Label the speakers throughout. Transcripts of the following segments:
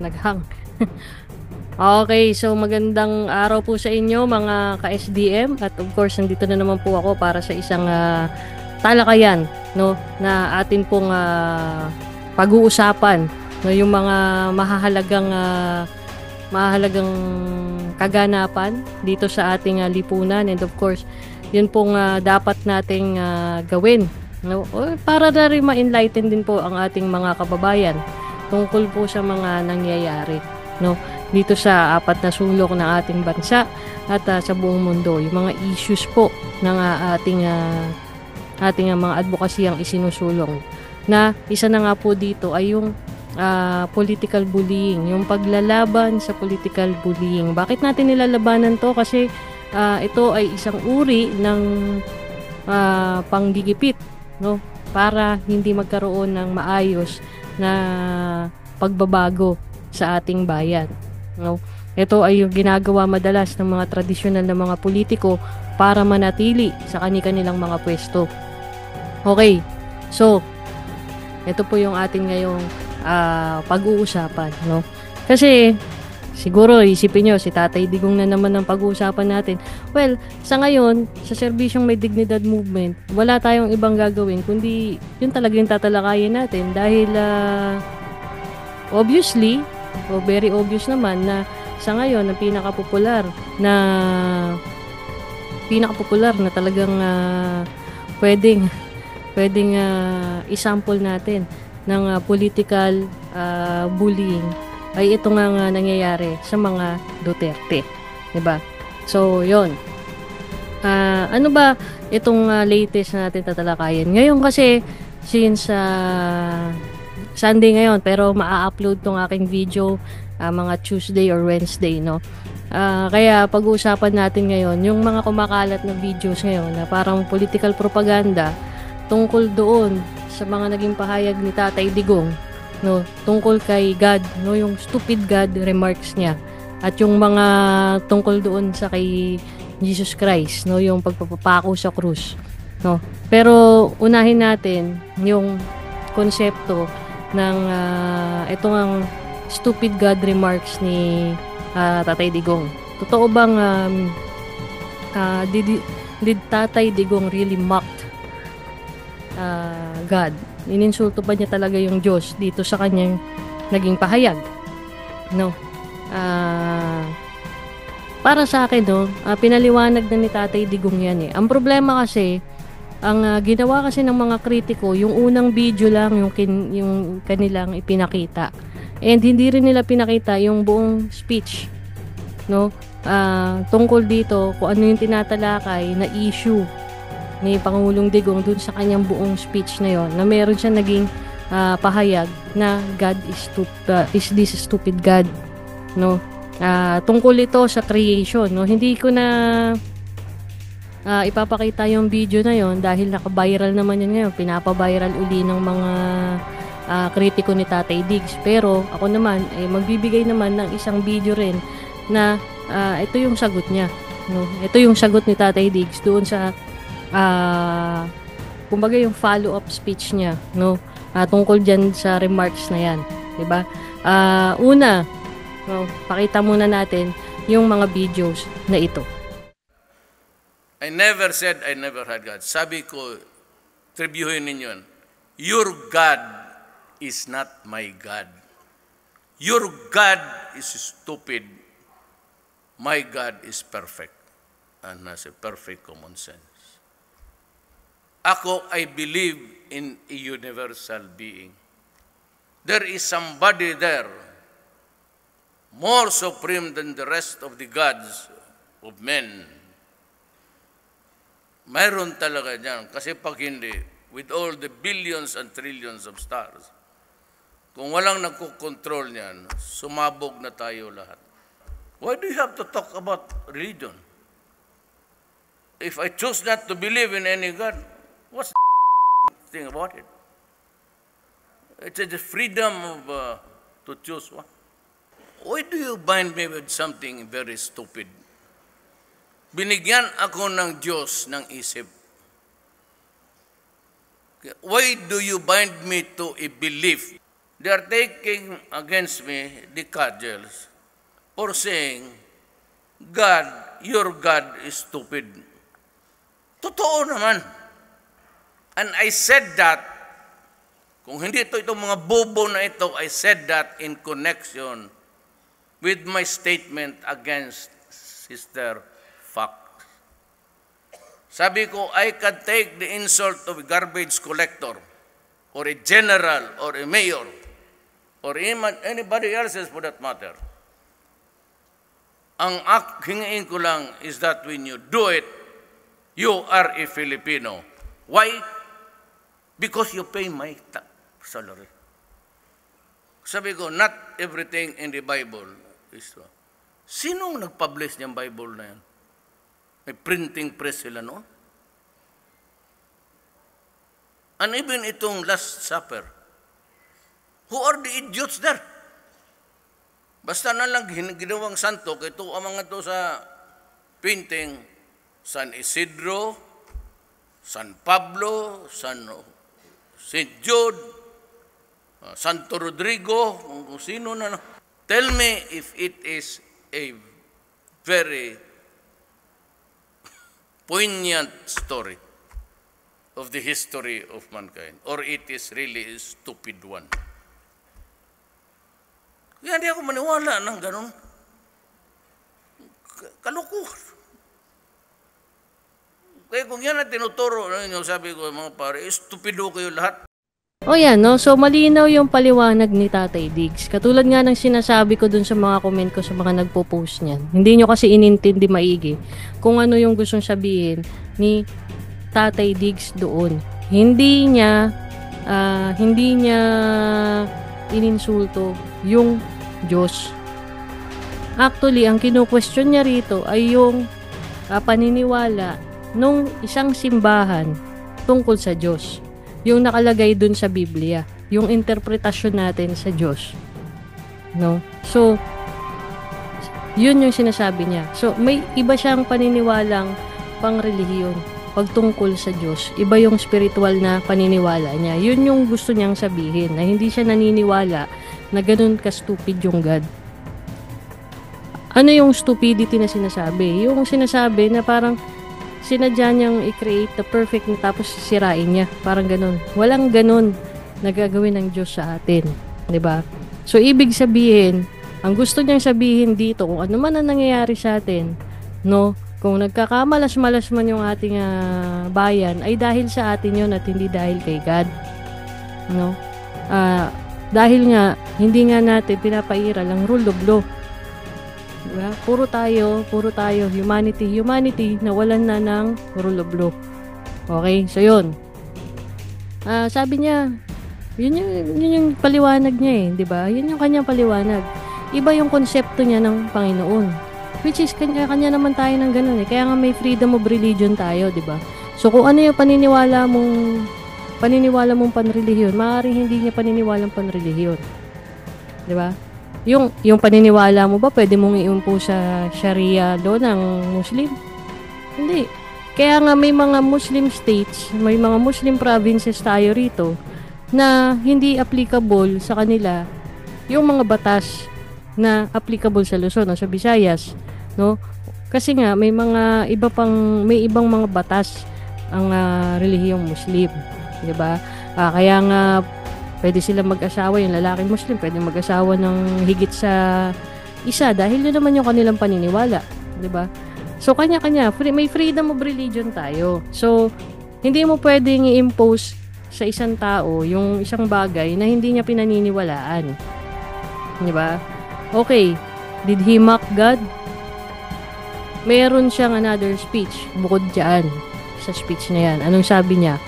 Speaker 1: naghang. Okay, so magandang araw po sa inyo mga ka-SDM at of course nandito na naman po ako para sa isang talakayan, no, na atin pong pag-uusapan, no, yung mga mahahalagang kaganapan dito sa ating lipunan, and of course yun pong dapat nating gawin, no, para na rin ma-enlighten din po ang ating mga kababayan tungkol po sa mga nangyayari, no, dito sa apat na sulok ng ating bansa at sa buong mundo. Yung mga issues po ng ating mga advokasiyang isinusulong. Na isa na nga po dito ay yung political bullying, yung paglalaban sa political bullying. Bakit natin nilalabanan to? Kasi ito ay isang uri ng panggigipit, no? Para hindi magkaroon ng maayos na pagbabago sa ating bayan. No? Ito ay yung ginagawa madalas ng mga tradisyonal na mga politiko para manatili sa kanilang mga pwesto. Okay, so ito po yung ating ngayong pag-uusapan, no? Kasi siguro isipin nyo, si Tatay Digong na naman ang pag-uusapan natin. Well, sa ngayon, sa Serbisyong May Dignidad Movement, wala tayong ibang gagawin kundi yun talaga yung tatalakayin natin dahil obviously, o very obvious naman na sa ngayon ang pinaka-popular na talagang pwedeng isample natin ng political bullying ay ito nga nangyayari sa mga Duterte, 'di ba? So, 'yon. Ano ba itong latest na natin tatalakayin? Ngayon kasi since Sunday ngayon, pero maa-upload tong aking video mga Tuesday or Wednesday, no? Kaya pag-uusapan natin ngayon yung mga kumakalat na videos ngayon na parang political propaganda tungkol doon sa mga naging pahayag ni Tatay Digong, no, tungkol kay God, no, yung stupid God remarks niya, at yung mga tungkol doon sa kay Jesus Christ, no, yung pagpapako sa krus, no. Pero unahin natin yung konsepto ng itong ang stupid God remarks ni Tatay Digong. Totoo bang did Tatay Digong really mocked God? Ininsulto ba niya talaga yung Diyos dito sa kanyang naging pahayag? No. Para sa akin, no, pinaliwanag na ni Tatay Digong yan eh. Ang problema kasi, ang ginawa kasi ng mga kritiko, yung unang video lang yung kanilang ipinakita. And hindi rin nila pinakita yung buong speech, no? Tungkol dito kung ano yung tinatalakay na issue ni Pangulong Digong dun sa kanyang buong speech na yon, na meron siya naging pahayag na God is this stupid God, no? Tungkol ito sa creation, no? Hindi ko na ipapakita yung video na yon dahil naka-viral naman yun ngayon. Pinapa-viral uli ng mga kritiko ni Tatay Diggs. Pero ako naman, magbibigay naman ng isang video rin na ito yung sagot niya, no? Ito yung sagot ni Tatay Diggs doon sa kumbaga yung follow-up speech niya, no? Tungkol dyan sa remarks na yan, diba? Una, no, pakita muna natin yung mga videos na ito.
Speaker 2: I never said I never had God. Sabi ko, tribyuhin ninyo yun. Your God is not my God. Your God is stupid. My God is perfect and has a perfect common sense. Ako, I believe in a universal being. There is somebody there more supreme than the rest of the gods of men. Mayroon talaga dyan. Kasi pag hindi, with all the billions and trillions of stars, kung walang nagkukontrol niyan, sumabog na tayo lahat. Why do you have to talk about religion? If I choose not to believe in any God, what's the thing about it? It's the freedom of to choose one. Why do you bind me with something very stupid? Binigyan ako ng Diyos ng isip. Why do you bind me to a belief they are taking against me the cudgels for saying, God, your God is stupid. Totoo naman. And I said that, kung hindi itong mga bobo na ito, I said that in connection with my statement against Sister Fox. Sabi ko, I can take the insult of a garbage collector or a general or a mayor or anybody else's for that matter. Ang hingiin ko lang is that when you do it, you are a Filipino. Why? Because you pay my salary. Sabi ko, not everything in the Bible is true. Sinong nag-publish niyang Bible na yan? May printing press sila noon. And even itong Last Supper, who are the idiots there? Basta na lang ginawang santo, kaya ito ang mga to sa painting, San Isidro, San Pablo, St. Jude, Santo Rodrigo, kung sino na. Tell me if it is a very poignant story of the history of mankind, or it is really a stupid one. Kaya hindi ako maniwala ng ganun. Kalukuhan. Kaya kung yan ang tinuturo ninyo, sabi ko, mga pare, stupido kayo lahat.
Speaker 1: O yan, no? So, malinaw yung paliwanag ni Tatay Diggs. Katulad nga ng sinasabi ko dun sa mga comment ko sa mga nagpo-post niyan. Hindi nyo kasi inintindi maigi kung ano yung gustong sabihin ni Tatay Diggs doon. Hindi niya ininsulto yung Diyos. Actually, ang kino-question niya rito ay yung paniniwala nung isang simbahan tungkol sa Diyos. Yung nakalagay dun sa Biblia, yung interpretasyon natin sa Diyos. No? So, yun yung sinasabi niya. So, may iba siyang paniniwalang pangrelihiyon pagtungkol sa Diyos. Iba yung spiritual na paniniwala niya. Yun yung gusto niyang sabihin, na hindi siya naniniwala na ganun ka-stupid yung God. Ano yung stupidity na sinasabi? Yung sinasabi na parang sinadya niyang i-create the perfect tapos sirain niya. Parang ganun. Walang ganun na gagawin ng Diyos sa atin. 'Di ba? So, ibig sabihin, ang gusto niyang sabihin dito, kung ano man ang nangyayari sa atin, no? Kung nagkakamalas-malas man yung ating bayan, ay dahil sa atin yun at hindi dahil kay God. No? Dahil nga, hindi nga natin pinapairal ang rule of law. Diba? Puro tayo, humanity, nawalan na ng rule of law. Okay? So, yun. Sabi niya, yun yung paliwanag niya eh. Diba? Yun yung kanyang paliwanag. Iba yung konsepto niya ng Panginoon. Which is, kanya naman tayo ng ganun eh. Kaya nga may freedom of religion tayo, diba? So, kung ano yung paniniwala mong panrelihiyon, maaaring hindi niya paniniwalang panrelihiyon. Diba? Yung paniniwala mo ba, pwede mong i-impose sa Sharia law ng Muslim? Hindi. Kaya nga may mga Muslim states, may mga Muslim provinces tayo rito na hindi applicable sa kanila yung mga batas na applicable sa Luzon o sa Visayas, no? Kasi nga may ibang mga batas ang relihiyong Muslim, 'di ba? Kaya nga pwede silang mag-asawa, yung lalaking Muslim pwede mag-asawa ng higit sa isa dahil yun naman yung kanilang paniniwala, 'di ba? So kanya-kanya, may freedom of religion tayo. So hindi mo pwedeng i-impose sa isang tao yung isang bagay na hindi niya pinaniniwalaan. 'Di ba? Okay, did he mock God? Meron siyang another speech bukod dyan sa speech na yan. Anong sabi niya?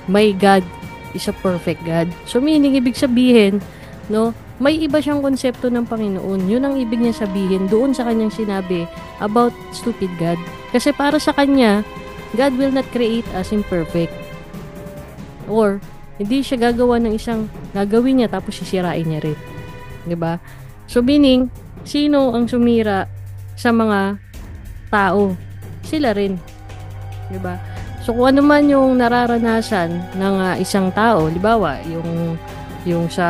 Speaker 1: My God is a perfect God. So meaning, ibig sabihin, no, may iba siyang konsepto ng Panginoon. Yun ang ibig niya sabihin doon sa kanyang sinabi about stupid God. Kasi para sa kanya, God will not create us imperfect. Or, hindi siya gagawa ng isang gagawin niya tapos sisirain niya rin. 'Di ba? So, meaning, sino ang sumira sa mga tao? Sila rin. Diba? So, kung ano man yung nararanasan ng isang tao, libawa, yung Yung sa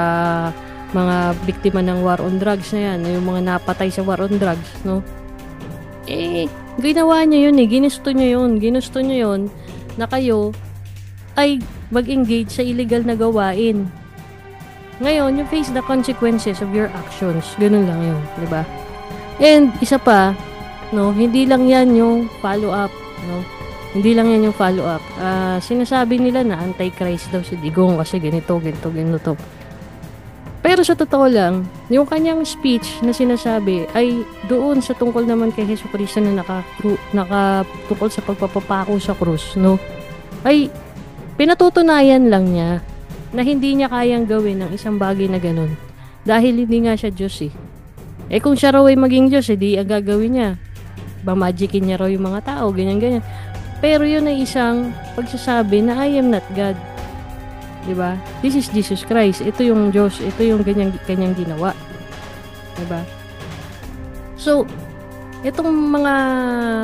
Speaker 1: mga biktima ng war on drugs na yan, yung mga napatay sa war on drugs, no? Ginawa niyo yun ginusto niyo yun na kayo ay mag-engage sa illegal na gawain. Ngayon, you face the consequences of your actions. Ganun lang yun, di ba? And isa pa, no, hindi lang yan yung follow-up, no? Hindi lang yan yung follow-up. Sinasabi nila na anti-Christ daw si Digong kasi ganito. Pero sa totoo lang, yung kanyang speech na sinasabi ay doon sa tungkol naman kay Jesucristo na nakatungkol sa pagpapapako sa krus, no? Ay pinatutunayan lang niya na hindi niya kayang gawin ng isang bagay na ganun. Dahil hindi nga siya Diyos kung siya raw ay maging Diyos, di ang gagawin niya. Magicin niya raw yung mga tao, ganyan. Pero yun ay isang pagsasabi na I am not God. Diba? This is Jesus Christ. Ito yung Diyos. Ito yung kanyang ginawa. Diba? So, itong mga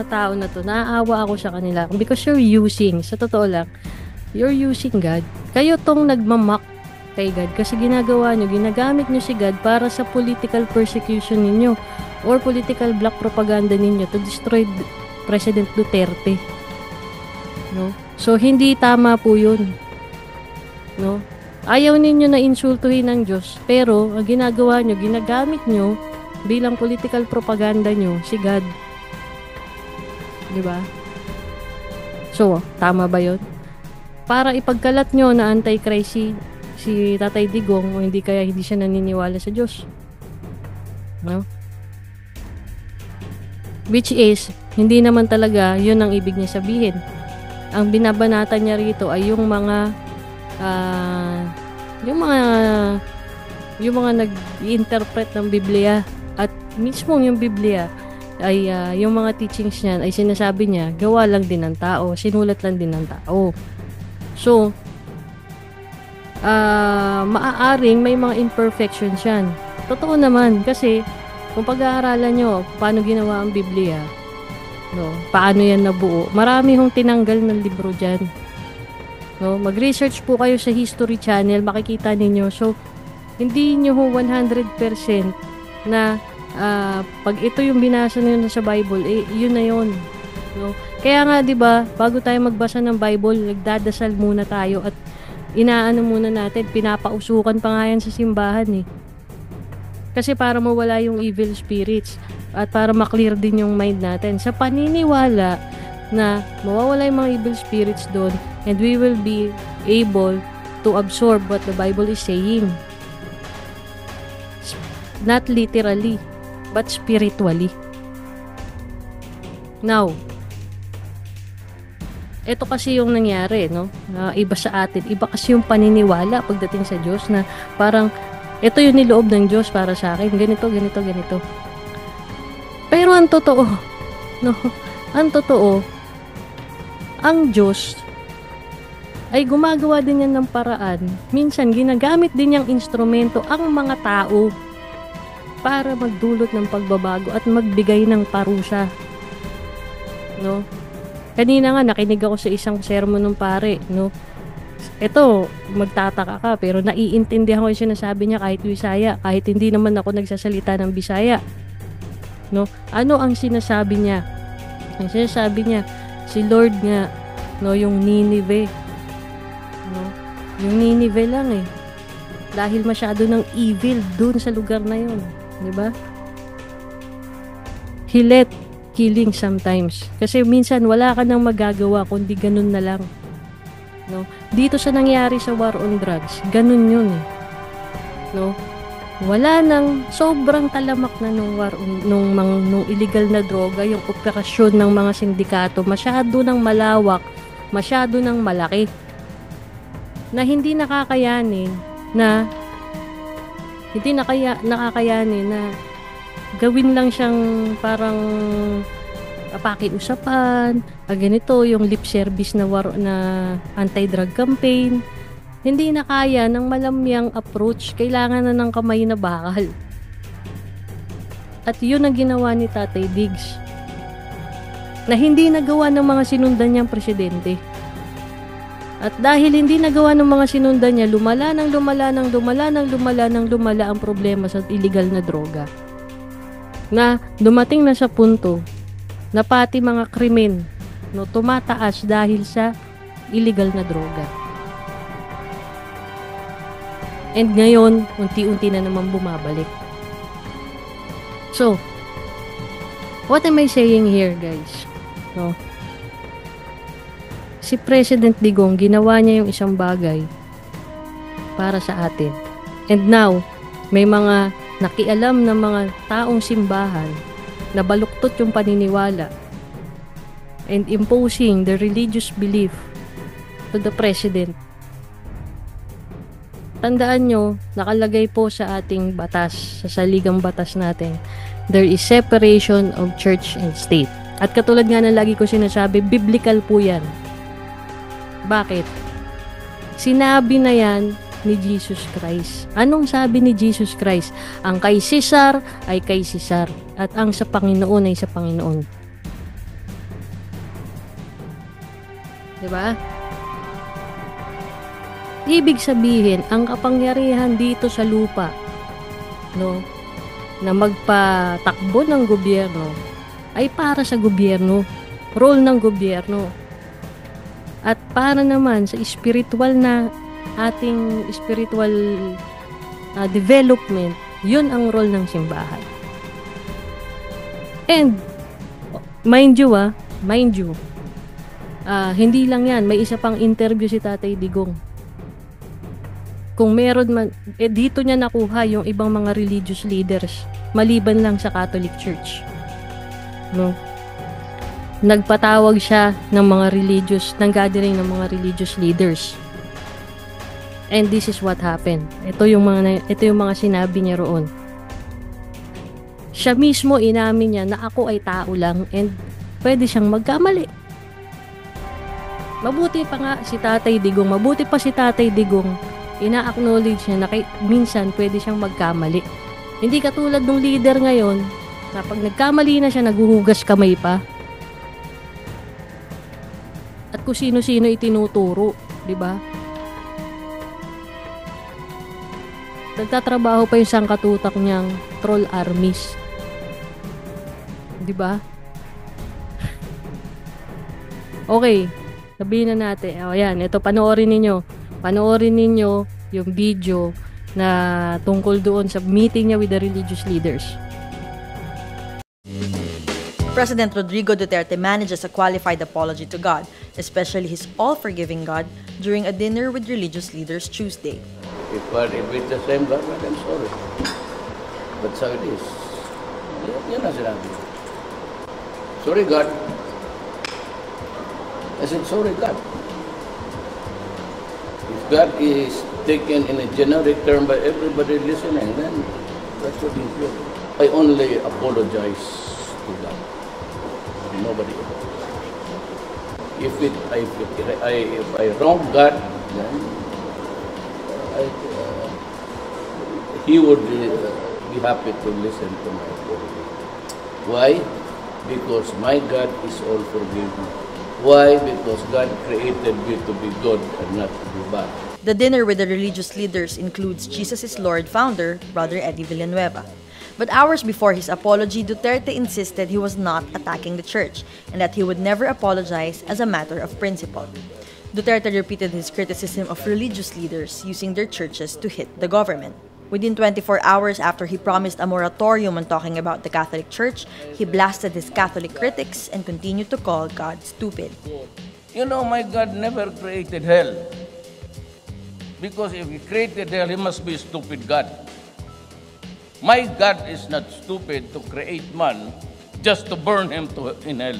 Speaker 1: tao na to, naaawa ako sa kanila because you're using, sa totoo lang, you're using God. Kayo tong nagmamak kay God kasi ginagamit nyo si God para sa political persecution ninyo or political black propaganda ninyo to destroy President Duterte. No? So, hindi tama po yun. No? Ayaw ninyo na insultuhin ng Diyos, pero ang ginagawa nyo, ginagamit nyo bilang political propaganda nyo si God. Diba? So, tama ba yun? Para ipagkalat nyo na anti-Christ si Tatay Digong o hindi siya naniniwala sa Diyos. No? Which is, hindi naman talaga yun ang ibig niya sabihin. Ang binabanatan niya rito ay yung mga nag-interpret ng Biblia at mismo yung Biblia ay yung mga teachings niyan ay sinasabi niya gawa lang din ng tao, sinulat lang din ng tao. So maaaring may mga imperfections yan. Totoo naman kasi kung pag-aaralan nyo paano ginawa ang Biblia, no, paano yan nabuo, marami hong tinanggal ng libro dyan. No, mag-research po kayo sa History Channel, makikita ninyo. So, hindi nyo 100% na pag ito yung binasa niyo sa Bible, yun na yun. No? Kaya nga, 'di ba, bago tayo magbasa ng Bible, nagdadasal muna tayo at inaano muna natin, pinapausukan pa nga yan sa simbahan Kasi para mawala yung evil spirits at para maklear din yung mind natin sa paniniwala na mawawala yung mga evil spirits doon and we will be able to absorb what the Bible is saying. Not literally, but spiritually. Now, ito kasi yung nangyari, no? Iba sa atin. Iba kasi yung paniniwala pagdating sa Diyos na parang ito yung niloob ng Diyos para sa akin. Ganito. Pero ang totoo, no? Ang totoo, ang Diyos ay gumagawa din yan ng paraan. Minsan, ginagamit din niyang instrumento ang mga tao para magdulot ng pagbabago at magbigay ng parusa. No? Kanina nga, nakinig ako sa isang sermon ng pare, no? Ito, magtataka ka, pero naiintindihan ko yung sinasabi niya kahit Bisaya, kahit hindi naman ako nagsasalita ng Bisaya. No? Ano ang sinasabi niya? Ang sinasabi niya, si Lord nga, no, yung Nineveh. No? Yung Nineveh lang dahil masyado ng evil dun sa lugar na yun. Diba? He let killing sometimes. Kasi minsan wala ka nang magagawa kundi ganun na lang. No? Dito sa nangyari sa war on drugs, ganun yun No? Wala nang sobrang talamak na nung illegal na droga, yung operasyon ng mga sindikato, masyado nang malawak, masyado nang malaki na hindi nakakayanin na gawin lang siyang parang pakiusapan, ganito yung lip service na anti-drug campaign. Hindi na kaya ng malamyang approach, kailangan na ng kamay na bakal. At yun ang ginawa ni Tatay Diggs na hindi nagawa ng mga sinundan niyang presidente. At dahil hindi nagawa ng mga sinundan niya, lumala ang problema sa illegal na droga. Na dumating na sa punto na pati mga krimen tumataas dahil sa illegal na droga. And ngayon, unti-unti na naman bumabalik. So, what am I saying here, guys? No? Si President Digong, ginawa niya yung isang bagay para sa atin. And now, may mga nakialam na mga taong simbahan na baluktot yung paniniwala and imposing the religious belief to the President. Tandaan nyo, nakalagay po sa ating batas, sa saligang batas natin, there is separation of church and state. At katulad nga na lagi ko sinasabi, biblical po yan. Bakit? Sinabi na yan ni Jesus Christ. Anong sabi ni Jesus Christ? Ang kay Caesar ay kay Caesar at ang sa Panginoon ay sa Panginoon. Diba? Ibig sabihin, ang kapangyarihan dito sa lupa, no, na magpatakbo ng gobyerno ay para sa gobyerno, role ng gobyerno. At para naman sa spiritual na ating spiritual development, yun ang role ng simbahan. And mind you, hindi lang yan, may isa pang interview si Tatay Digong. Kung meron man, dito niya nakuha yung ibang mga religious leaders, maliban lang sa Catholic Church. No? Nagpatawag siya ng gathering ng mga religious leaders. And this is what happened. Ito yung mga sinabi niya roon. Siya mismo inamin niya na ako ay tao lang and pwede siyang magkamali. Mabuti pa si Tatay Digong, ina-acknowledge niya na minsan pwede siyang magkamali. Hindi katulad ng leader ngayon na pag nagkamali na siya, naguhugas kamay pa. At kung sino-sino itinuturo, di ba? Nagtatrabaho pa yung sangkatutak niyang troll armies. Di ba? Okay, sabihin na natin. Ayan, ito panoorin ninyo yung video na tungkol doon sa meeting niya with the religious leaders.
Speaker 3: President Rodrigo Duterte manages a qualified apology to God, especially his all-forgiving God, during a dinner with religious leaders Tuesday.
Speaker 2: If it's the same God, I'm sorry. But so it is. Yan na sinabi. Sorry, God. I said, sorry, God. If God is taken in a generic term by everybody listening, then that's what he's doing. I only apologize to God. Nobody else. If I wrong God, then He would be happy to listen to my apology. Why? Because my God is all forgiving. Why? Because God created me to be good and not to be bad.
Speaker 3: The dinner with the religious leaders includes Jesus is Lord founder, Brother Eddie Villanueva. But hours before his apology, Duterte insisted he was not attacking the church and that he would never apologize as a matter of principle. Duterte repeated his criticism of religious leaders using their churches to hit the government. Within 24 hours after he promised a moratorium on talking about the Catholic Church, he blasted his Catholic critics and continued to call God stupid.
Speaker 2: You know, my God never created hell. Because if He created hell, He must be a stupid God. My God is not stupid to create man just to burn him in hell.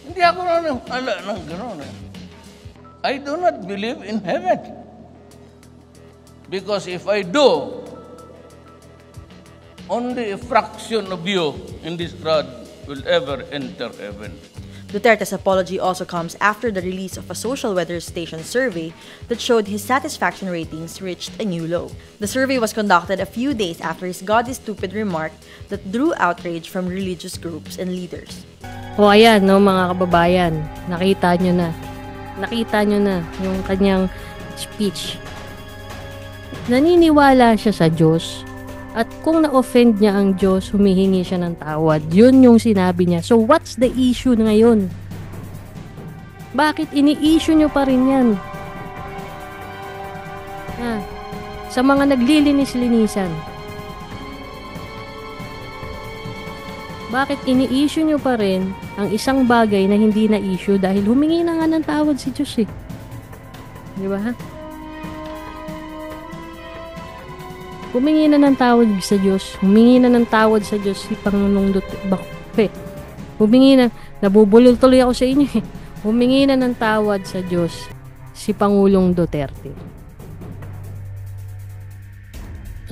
Speaker 2: Hindi ako ng gano'n. I do not believe in heaven. Because if I do, only a fraction of you in this crowd will ever enter heaven.
Speaker 3: Duterte's apology also comes after the release of a social weather station survey that showed his satisfaction ratings reached a new low. The survey was conducted a few days after his God is stupid remark that drew outrage from religious groups and leaders.
Speaker 1: O ayan, no, mga kababayan, nakita nyo na. nakita nyo na yung kanyang speech. Naniniwala siya sa Diyos. At kung na-offend niya ang Diyos, humihingi siya ng tawad. Yun yung sinabi niya. So, what's the issue ngayon? Bakit ini-issue nyo pa rin yan? Sa mga naglilinis-linisan. Bakit ini-issue nyo pa rin ang isang bagay na hindi na-issue dahil humingi na nga ng tawad si Diyos eh. Di ba? Humingi na ng tawad sa Diyos. Humingi na ng tawad sa Diyos si Pangulong Duterte. Humingi na, nabubulol tuloy ako sa inyo eh. Humingi na ng tawad sa Diyos si Pangulong Duterte.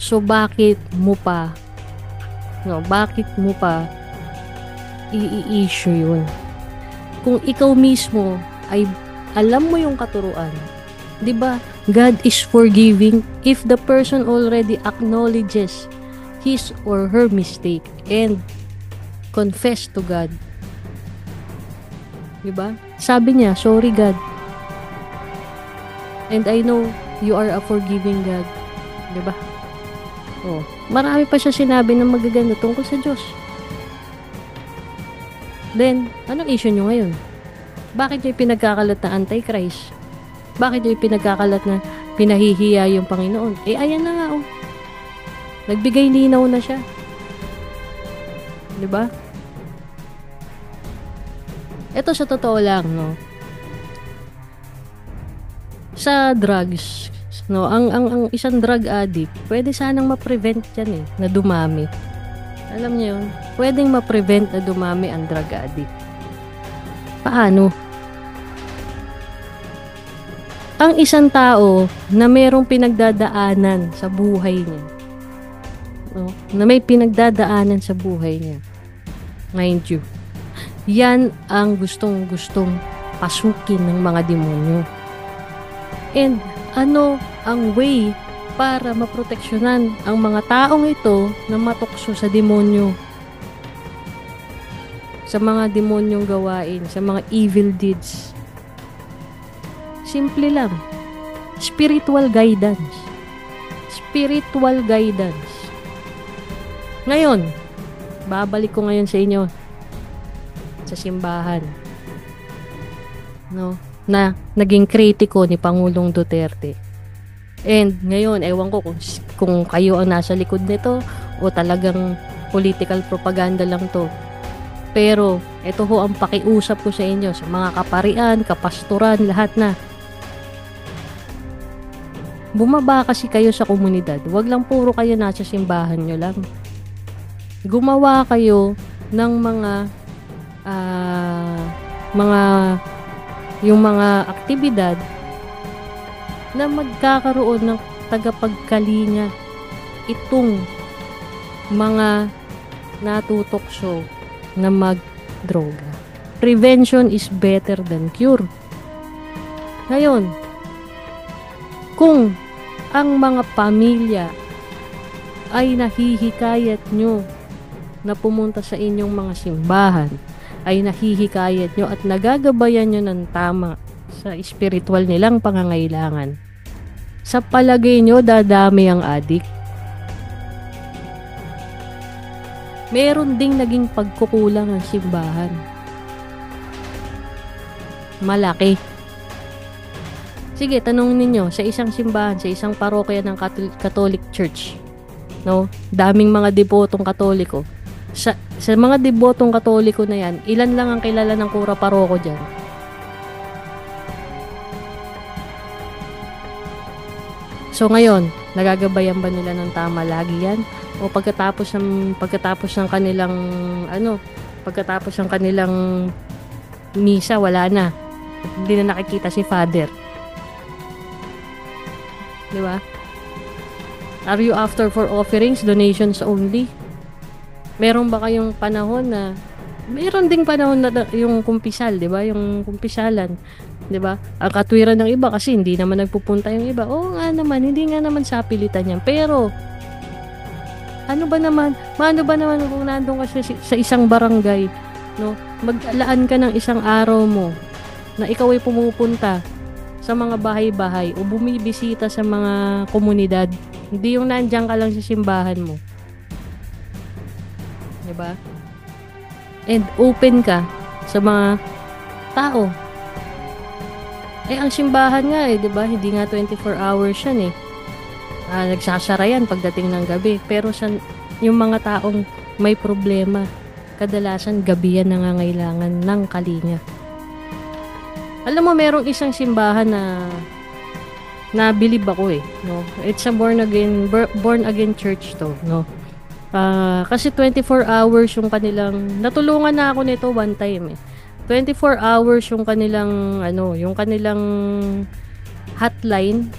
Speaker 1: So bakit mo pa i-issue yun? Kung ikaw mismo ay alam mo yung katuruan, 'di ba? God is forgiving if the person already acknowledges his or her mistake and confess to God. 'Di ba? Sabi niya, sorry God. And I know you are a forgiving God. 'Di ba? Oh, marami pa siya sinabi na magaganda tungkol sa Diyos. Then, anong issue nyo ngayon? Bakit nyo pinagkakalat na Antichrist? Bakit nyo pinagkakalat na pinahihiya yung Panginoon? Eh, ayan na nga, oh. Nagbigay linaw na siya. Diba? Ito sa totoo lang, no? Sa drugs, no, ang isang drug addict, pwede sanang ma-prevent yan eh, na dumami. Alam niyo yun? Pwedeng ma-prevent na dumami ang drug addict. Paano? Ang isang tao na mayroong pinagdadaanan sa buhay niya, no, na may pinagdadaanan sa buhay niya, mind you, yan ang gustong-gustong pasukin ng mga demonyo. And ano ang way para maproteksyonan ang mga taong ito na matukso sa demonyo, sa mga demonyong gawain, sa mga evil deeds? Simple lang. Spiritual guidance. Spiritual guidance. Ngayon, babalik ko ngayon sa inyo sa simbahan, no, na naging kritiko ni Pangulong Duterte. And ngayon, ewan ko kung kayo ang nasa likod nito o talagang political propaganda lang to. Pero ito ho ang pakiusap ko sa inyo, sa mga kaparian, kapastoran, lahat na. Bumaba kasi kayo sa komunidad. Huwag lang puro kayo nasa simbahan nyo lang. Gumawa kayo ng yung mga aktibidad na magkakaroon ng tagapagkalinga itong mga natutokso na magdroga. Prevention is better than cure. Ngayon, kung ang mga pamilya ay nahihikayat nyo na pumunta sa inyong mga simbahan, ay nahihikayat nyo at nagagabayan nyo ng tama sa spiritual nilang pangangailangan, sa palagay nyo dadami ang adik? Meron ding naging pagkukulang ang simbahan. Malaki. Sige, tanong ninyo, sa isang simbahan, sa isang parokya ng Catholic Church, no? Daming mga debotong Katoliko. Sa mga debotong Katoliko na yan, ilan lang ang kilala ng kura paroko dyan? So ngayon, nagagabayan ba nila ng tama lagi yan? O pagkatapos ng kanilang misa, wala na. Hindi na nakikita si Father. Di ba? Are you after for offerings, donations only? Meron ba kayong panahon na meron ding panahon na yung kumpisal, 'di ba? Yung kumpisalan, 'di ba? Ang katwiran ng iba kasi hindi naman nagpupunta yung iba. Oo nga naman, hindi nga naman sa pilitan yan. Pero paano ba naman kung nandun ka sa isang barangay, no? Maglaan ka ng isang araw mo na ikaw ay pumupunta sa mga bahay-bahay o bumibisita sa mga komunidad. Hindi yung nandiyan ka lang sa simbahan mo. Diba? And open ka sa mga tao. Ang simbahan nga diba? Hindi nga 24 hours yan nagsasara yan pagdating ng gabi. Pero yung mga taong may problema, kadalasan gabi yan nangangailangan ng kalinga. Alam mo, merong isang simbahan na believe ako no? It's a born again church to, no? Kasi 24 hours yung kanilang, natulungan na ako nito one time 24 hours yung kanilang hotline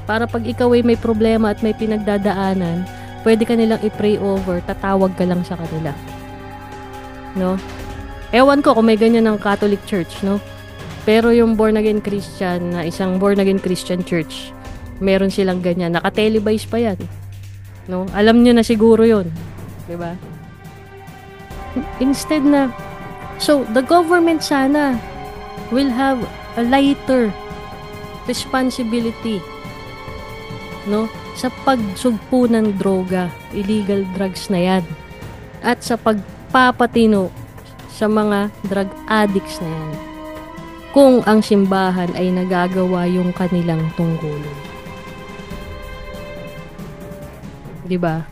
Speaker 1: para pag ikaw ay may problema at may pinagdadaanan, pwede ka nilang i-pray over, tatawag ka lang sa kanila. No? Ewan ko kung may ganyan ng Catholic Church, no? Pero yung born-again Christian, na isang born-again Christian church, meron silang ganyan. Naka-televise pa yan. No? Alam nyo na siguro yun. Diba? Instead so, the government sana will have a lighter responsibility, no? Sa pagsugpo ng droga, illegal drugs na yan. At sa pagpapatino sa mga drug addicts na yan. Kung ang simbahan ay nagagawa yung kanilang tungkulin. Diba?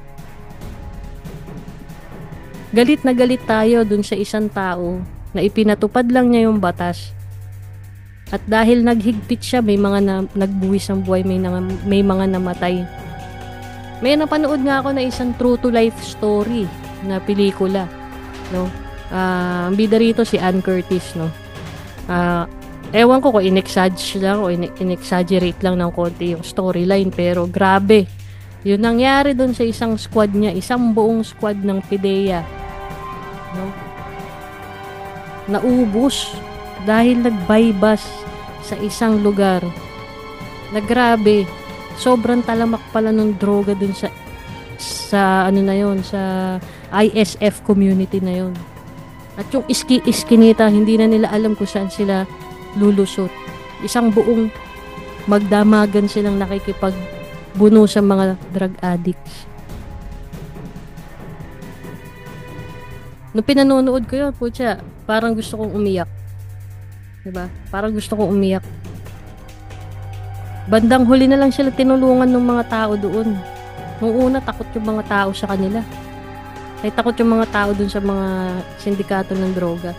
Speaker 1: Galit na galit tayo dun sa isang tao na ipinatupad lang niya yung batas. At dahil naghigpit siya, may mga nagbuwis ng buhay, may mga namatay. May napanood nga ako na isang true to life story na pelikula, no? Ang bida rito si Ann Curtis, no? Ewan ko kung in-exaggerate lang ng konti yung storyline, pero grabe. Yun nangyari dun sa isang squad niya, isang buong squad ng PDEA, no? Naubos dahil nagbaybas sa isang lugar na grabe, sobrang talamak pala ng droga dun sa ISF community na yun. At yung iskinita, hindi na nila alam kung saan sila lulusot. Isang buong magdamagan silang nakikipagbuno sa mga drug addicts. Nung pinanonood ko yun, putya, parang gusto kong umiyak. Diba? Parang gusto kong umiyak. Bandang huli na lang sila tinulungan ng mga tao doon. Nung una, takot yung mga tao sa kanila. Ay takot yung mga tao dun sa mga sindikato ng droga.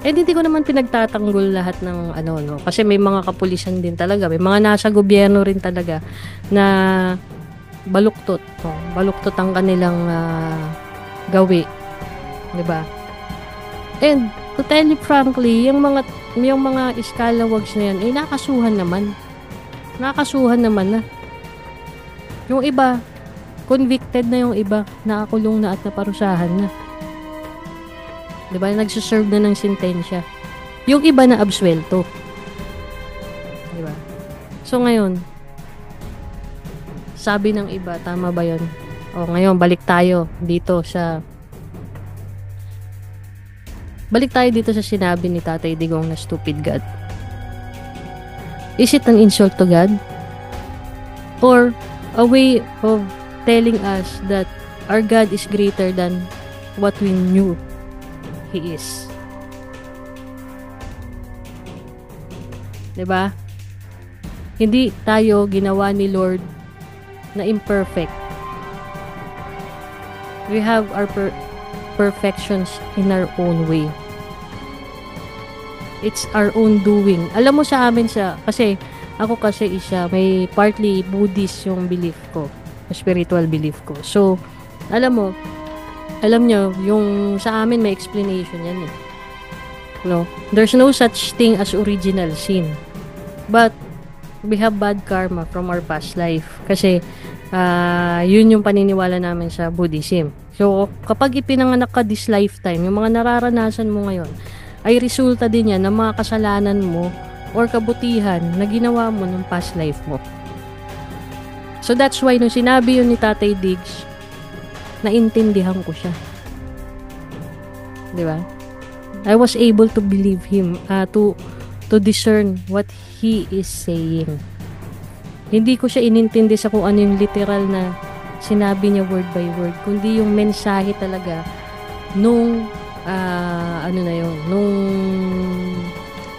Speaker 1: Hindi ko naman pinagtatanggol lahat ng no. Kasi may mga kapulisan din talaga. May mga nasa gobyerno rin talaga na baluktot. No? Baluktot ang kanilang gawi. Diba? And to tell you frankly, yung mga scalawags na yan, nakasuhan naman. Nakasuhan naman na. Yung iba, convicted na yung iba, nakakulong na at naparusahan na. Diba? Nagsuserve na ng sentensya. Yung iba na absuelto. Diba? So ngayon, sabi ng iba, tama ba yun? Ngayon, balik tayo dito sa sinabi ni Tatay Digong na stupid God. Is it an insult to God? Or a way of telling us that our God is greater than what we knew He is? Diba? Hindi tayo ginawa ni Lord na imperfect. We have our perfections in our own way. It's our own doing. Alam mo sa amin kasi ako may partly Buddhist yung belief ko, spiritual belief ko. So, alam nyo, yung sa amin may explanation yan No? There's no such thing as original sin. But, we have bad karma from our past life. Kasi, yun yung paniniwala namin sa Buddhism. So, kapag ipinanganak ka this lifetime, yung mga nararanasan mo ngayon, ay resulta din yan ng mga kasalanan mo or kabutihan na ginawa mo ng past life mo. So, that's why nung sinabi yun ni Tatay Diggs, naintindihan ko siya. Diba? I was able to believe him, to discern what he is saying. Hindi ko siya inintindi sa kung ano yung literal na sinabi niya word by word, kundi yung mensahe talaga nung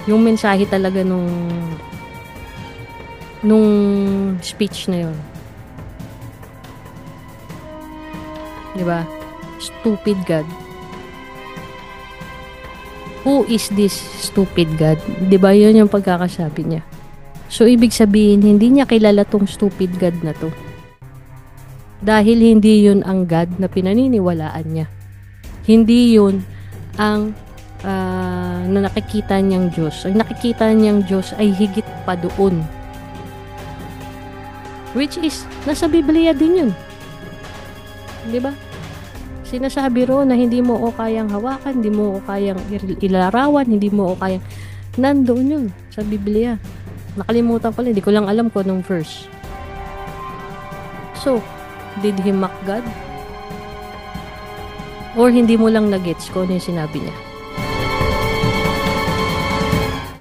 Speaker 1: yung mensahe talaga nung speech na yun. Diba? Stupid God. Who is this stupid God? Diba yun yung pagkakasabi niya? So, ibig sabihin, hindi niya kilala tong stupid God na to. Dahil hindi yun ang God na pinaniniwalaan niya. Hindi yun ang na nakikita niyang Diyos. Ang nakikita niyang Diyos ay higit pa doon. Which is, nasa Biblia din yun. Diba? Sinasabi ro na hindi mo o kayang hawakan, hindi mo o kayang ilarawan, hindi mo o kayang... Nandoon yun sa Biblia. Nakalimutan pala, hindi ko lang alam kung anong verse. So, did he mock God? Or hindi mo lang na-gets kung ano yung sinabi niya?